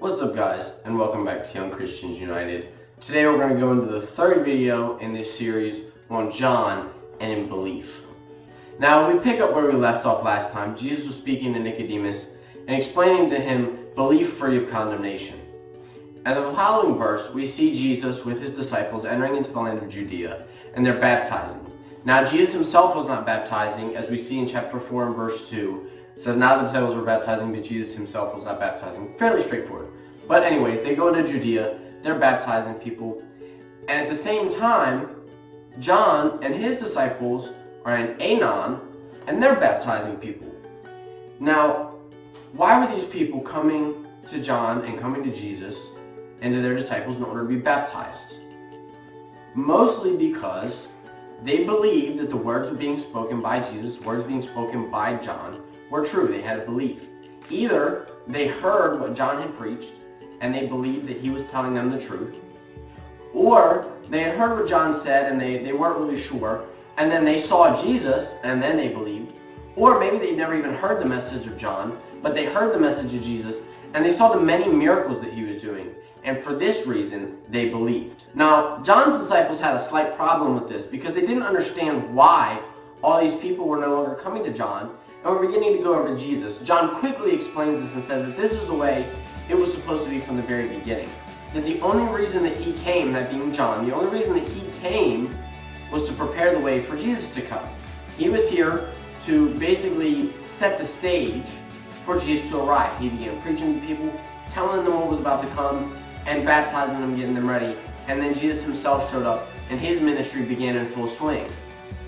What's up guys, and welcome back to Young Christians United. Today we're going to go into the third video in this series on John and in belief. Now we pick up where we left off last time. Jesus was speaking to Nicodemus and explaining to him belief free of condemnation. And in the following verse we see Jesus with his disciples entering into the land of Judea, and they're baptizing. Now Jesus himself was not baptizing, as we see in chapter 4 and verse 2. It says now the disciples were baptizing, but Jesus himself was not baptizing. Fairly straightforward. But anyways, they go into Judea, they're baptizing people, and at the same time, John and his disciples are in Aenon, and they're baptizing people. Now, why were these people coming to John and coming to Jesus and to their disciples in order to be baptized? Mostly because they believed that the words being spoken by Jesus, words being spoken by John, were true. They had a belief. Either they heard what John had preached and they believed that he was telling them the truth, or they had heard what John said and they weren't really sure, and then they saw Jesus and then they believed. Or maybe they never even heard the message of John, but they heard the message of Jesus and they saw the many miracles that he was doing, and for this reason they believed. Now, John's disciples had a slight problem with this because they didn't understand why all these people were no longer coming to John and were beginning to go over to Jesus. John quickly explains this and says that this is the way it was supposed to be from the very beginning. That the only reason that he came, that being John, the only reason that he came was to prepare the way for Jesus to come. He was here to basically set the stage for Jesus to arrive. He began preaching to people, telling them what was about to come, and baptizing them, getting them ready. And then Jesus himself showed up, and his ministry began in full swing.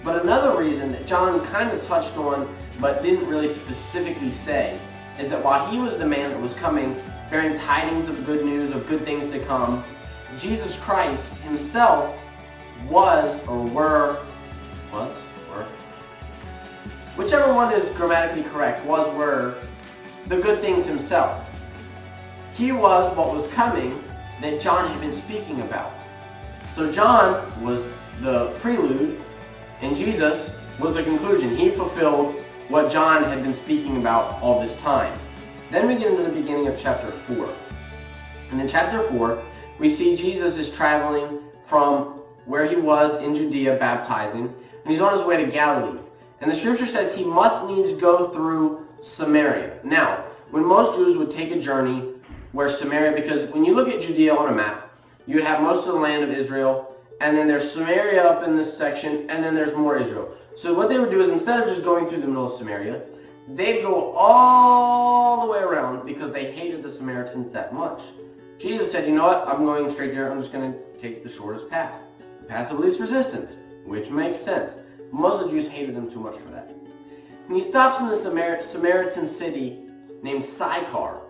But another reason that John kind of touched on, but didn't really specifically say, is that while he was the man that was coming, bearing tidings of good news, of good things to come, Jesus Christ himself whichever one is grammatically correct, were the good things himself. He was what was coming that John had been speaking about. So John was the prelude, and Jesus was the conclusion. He fulfilled what John had been speaking about all this time. Then we get into the beginning of chapter 4. And in chapter 4, we see Jesus is traveling from where he was in Judea baptizing, and he's on his way to Galilee. And the scripture says he must needs go through Samaria. Now, when most Jews would take a journey where Samaria, because when you look at Judea on a map, you would have most of the land of Israel, and then there's Samaria up in this section, and then there's more Israel. So what they would do is instead of just going through the middle of Samaria, they'd go all the way around because they hated the Samaritans that much. Jesus said, you know what, I'm going straight there, I'm just going to take the shortest path. The path of least resistance, which makes sense. Most of the Jews hated them too much for that. And he stops in the Samaritan city named Sychar.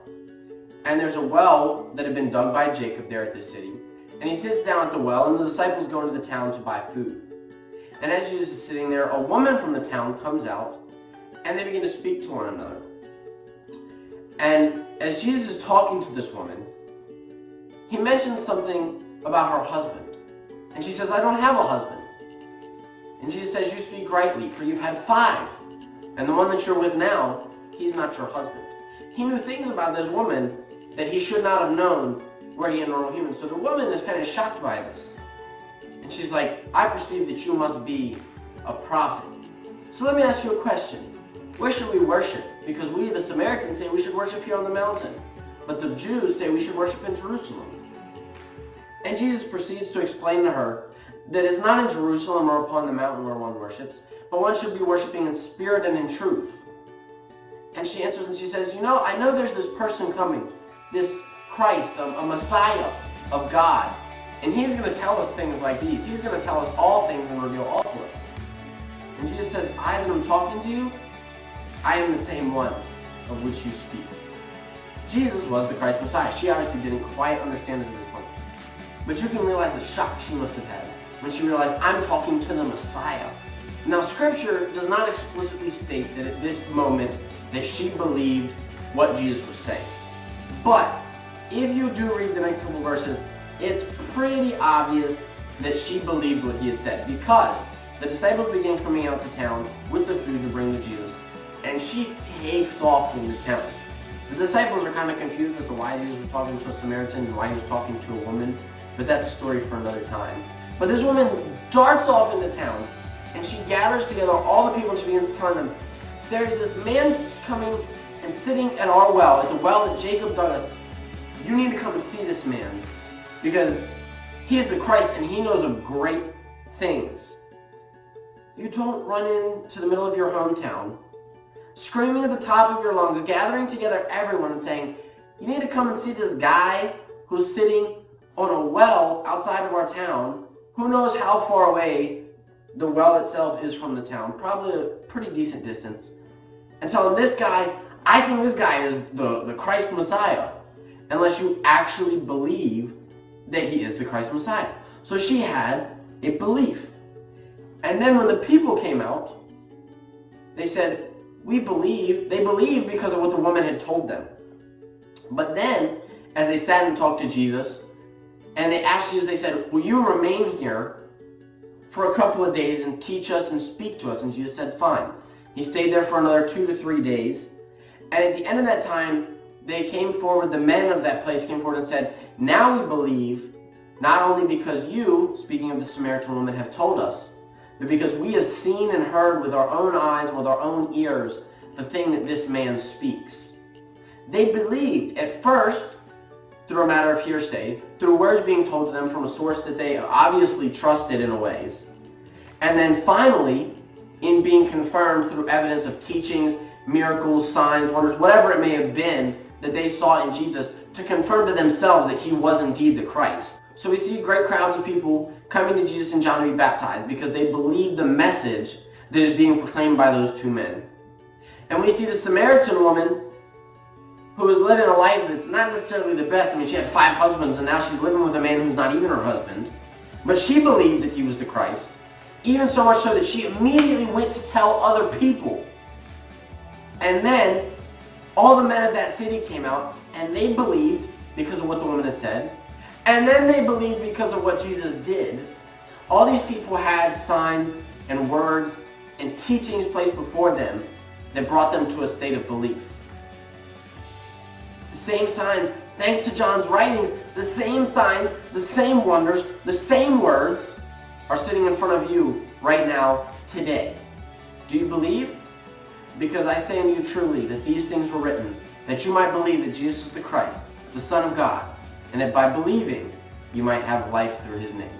And there's a well that had been dug by Jacob there at this city. And he sits down at the well, and the disciples go into the town to buy food. And as Jesus is sitting there, a woman from the town comes out, and they begin to speak to one another. And as Jesus is talking to this woman, he mentions something about her husband. And she says, I don't have a husband. And Jesus says, you speak rightly, for you've had 5. And the one that you're with now, he's not your husband. He knew things about this woman that he should not have known were he a normal human. So the woman is kind of shocked by this. And she's like, I perceive that you must be a prophet. So let me ask you a question. Where should we worship? Because we, the Samaritans, say we should worship here on the mountain. But the Jews say we should worship in Jerusalem. And Jesus proceeds to explain to her that it's not in Jerusalem or upon the mountain where one worships, but one should be worshiping in spirit and in truth. And she answers and she says, you know, I know there's this person coming, this Christ, a Messiah of God. And he's going to tell us things like these. He's going to tell us all things and reveal all to us. And Jesus says, I that am talking to you, I am the same one of which you speak. Jesus was the Christ Messiah. She obviously didn't quite understand it at this point. But you can realize the shock she must have had when she realized, I'm talking to the Messiah. Now, Scripture does not explicitly state that at this moment that she believed what Jesus was saying. But if you do read the next couple verses, it's pretty obvious that she believed what he had said, because the disciples began coming out to town with the food to bring to Jesus, and she takes off into town. The disciples are kind of confused as to why Jesus was talking to a Samaritan and why he was talking to a woman, but that's a story for another time. But this woman darts off into town, and she gathers together all the people and she begins telling them, there's this man coming and sitting at our well, at the well that Jacob dug us. You need to come and see this man, because he is the Christ and he knows of great things. You don't run into the middle of your hometown, screaming at the top of your lungs, gathering together everyone and saying, you need to come and see this guy who's sitting on a well outside of our town. Who knows how far away the well itself is from the town? Probably a pretty decent distance. And tell him, this guy, I think this guy is the Christ Messiah, unless you actually believe that he is the Christ Messiah. So she had a belief. And then when the people came out, they said, we believe. They believed because of what the woman had told them. But then, as they sat and talked to Jesus, and they asked Jesus, they said, will you remain here for a couple of days and teach us and speak to us? And Jesus said, fine. He stayed there for another 2 to 3 days. And at the end of that time, they came forward, the men of that place came forward and said, now we believe, not only because you, speaking of the Samaritan woman, have told us, but because we have seen and heard with our own eyes and with our own ears the thing that this man speaks. They believed at first through a matter of hearsay, through words being told to them from a source that they obviously trusted in a ways. And then finally, in being confirmed through evidence of teachings, miracles, signs, wonders, whatever it may have been that they saw in Jesus, to confirm to themselves that he was indeed the Christ. So we see great crowds of people coming to Jesus and John to be baptized because they believe the message that is being proclaimed by those two men. And we see the Samaritan woman who is living a life that's not necessarily the best. I mean, she had 5 husbands and now she's living with a man who's not even her husband. But she believed that he was the Christ, even so much so that she immediately went to tell other people. And then all the men of that city came out and they believed because of what the woman had said. And then they believed because of what Jesus did. All these people had signs and words and teachings placed before them that brought them to a state of belief. The same signs, thanks to John's writings, the same signs, the same wonders, the same words are sitting in front of you right now, today. Do you believe? Because I say unto you truly that these things were written, that you might believe that Jesus is the Christ, the Son of God, and that by believing you might have life through his name.